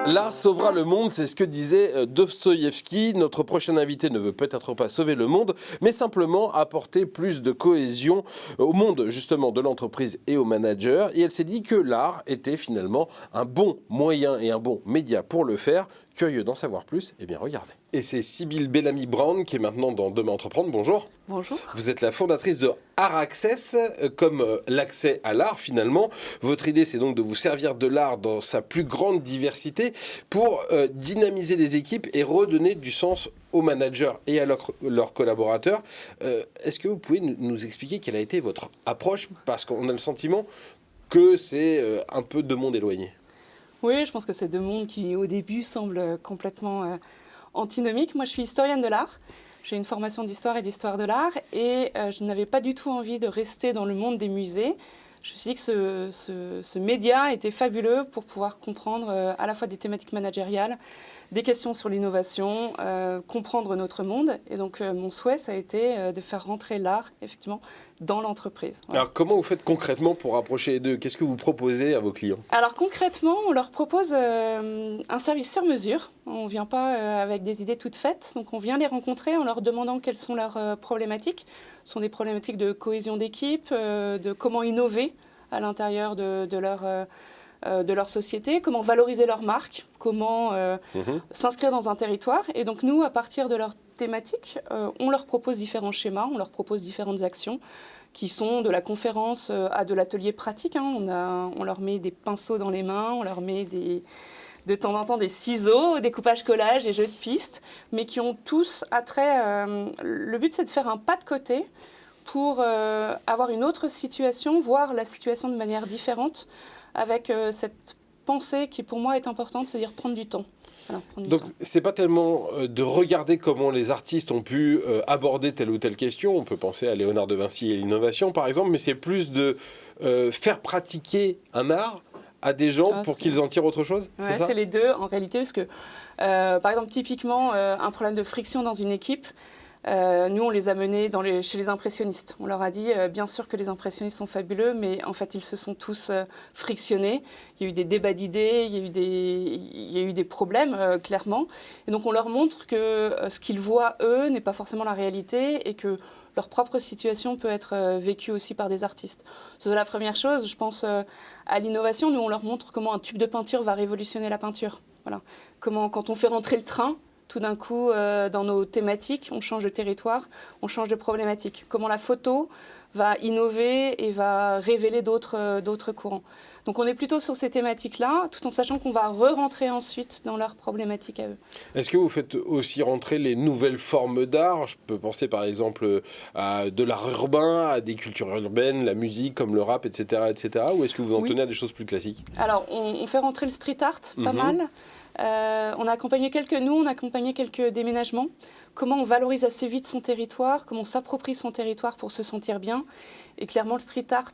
L'art sauvera le monde, c'est ce que disait Dostoïevski. Notre prochain invité ne veut peut-être pas sauver le monde, mais simplement apporter plus de cohésion au monde justement de l'entreprise et aux managers. Et elle s'est dit que l'art était finalement un bon moyen et un bon média pour le faire. Curieux d'en savoir plus? Eh bien regardez. Et c'est Sybille Bellamy-Brown qui est maintenant dans Demain Entreprendre. Bonjour. Bonjour. Vous êtes la fondatrice de Art Access, comme l'accès à l'art finalement. Votre idée, c'est donc de vous servir de l'art dans sa plus grande diversité pour dynamiser les équipes et redonner du sens aux managers et à leurs collaborateurs. Est-ce que vous pouvez nous expliquer quelle a été votre approche? Parce qu'on a le sentiment que c'est un peu deux mondes éloignés. Oui, je pense que c'est deux mondes qui, au début, semblent complètement antinomiques. Moi, je suis historienne de l'art. J'ai une formation d'histoire et d'histoire de l'art et je n'avais pas du tout envie de rester dans le monde des musées. Je me suis dit que ce média était fabuleux pour pouvoir comprendre à la fois des thématiques managériales, des questions sur l'innovation, comprendre notre monde. Et donc, mon souhait, ça a été de faire rentrer l'art, effectivement, dans l'entreprise. Voilà. Alors, comment vous faites concrètement pour rapprocher les deux? Qu'est-ce que vous proposez à vos clients? Alors, concrètement, on leur propose un service sur mesure. On ne vient pas avec des idées toutes faites. Donc, on vient les rencontrer en leur demandant quelles sont leurs problématiques. Ce sont des problématiques de cohésion d'équipe, de comment innover à l'intérieur de leur société, comment valoriser leur marque, comment s'inscrire dans un territoire. Et donc nous, à partir de leurs thématiques, on leur propose différents schémas, on leur propose différentes actions qui sont de la conférence à de l'atelier pratique. On leur met des pinceaux dans les mains, on leur met de temps en temps des ciseaux, découpage-collage, des jeux de pistes, mais qui ont tous attrait. Le but, c'est de faire un pas de côté pour avoir une autre situation, voir la situation de manière différente, avec cette pensée qui pour moi est importante, c'est-à-dire prendre du temps. Donc c'est pas tellement de regarder comment les artistes ont pu aborder telle ou telle question, on peut penser à Léonard de Vinci et l'innovation par exemple, mais c'est plus de faire pratiquer un art à des gens pour qu'ils en tirent autre chose. Ouais, c'est ça? C'est les deux en réalité, parce que par exemple typiquement un problème de friction dans une équipe, nous, on les a menés chez les impressionnistes. On leur a dit, bien sûr que les impressionnistes sont fabuleux, mais en fait, ils se sont tous frictionnés. Il y a eu des débats d'idées, il y a eu des problèmes, clairement. Et donc, on leur montre que ce qu'ils voient, eux, n'est pas forcément la réalité et que leur propre situation peut être vécue aussi par des artistes. C'est la première chose. Je pense à l'innovation. Nous, on leur montre comment un tube de peinture va révolutionner la peinture. Voilà. Comment, quand on fait rentrer le train, tout d'un coup, dans nos thématiques, on change de territoire, on change de problématique. Comment la photo va innover et va révéler d'autres courants. Donc on est plutôt sur ces thématiques-là, tout en sachant qu'on va re-rentrer ensuite dans leurs problématiques à eux. Est-ce que vous faites aussi rentrer les nouvelles formes d'art? Je peux penser par exemple à de l'art urbain, à des cultures urbaines, la musique comme le rap, etc. etc. Ou est-ce que vous en tenez à des choses plus classiques? Alors on fait rentrer le street art, pas mal. On a accompagné quelques déménagements. Comment on valorise assez vite son territoire, comment on s'approprie son territoire pour se sentir bien. Et clairement, le street art,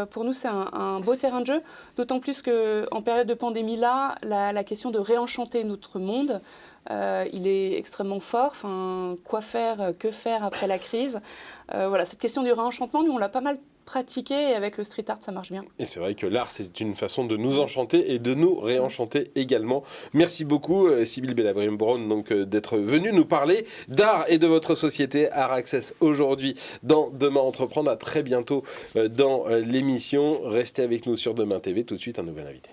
pour nous, c'est un beau terrain de jeu. D'autant plus qu'en période de pandémie, là, la question de réenchanter notre monde, il est extrêmement fort. Enfin, quoi faire, que faire après la crise? Voilà, cette question du réenchantement, nous, on l'a pas mal pratiqué et avec le street art, ça marche bien. Et c'est vrai que l'art, c'est une façon de nous enchanter et de nous réenchanter également. Merci beaucoup, Sybille Bellamy-Brown, donc d'être venue nous parler d'art et de votre société Art Access aujourd'hui dans Demain Entreprendre. À très bientôt dans l'émission. Restez avec nous sur Demain TV. Tout de suite, un nouvel invité.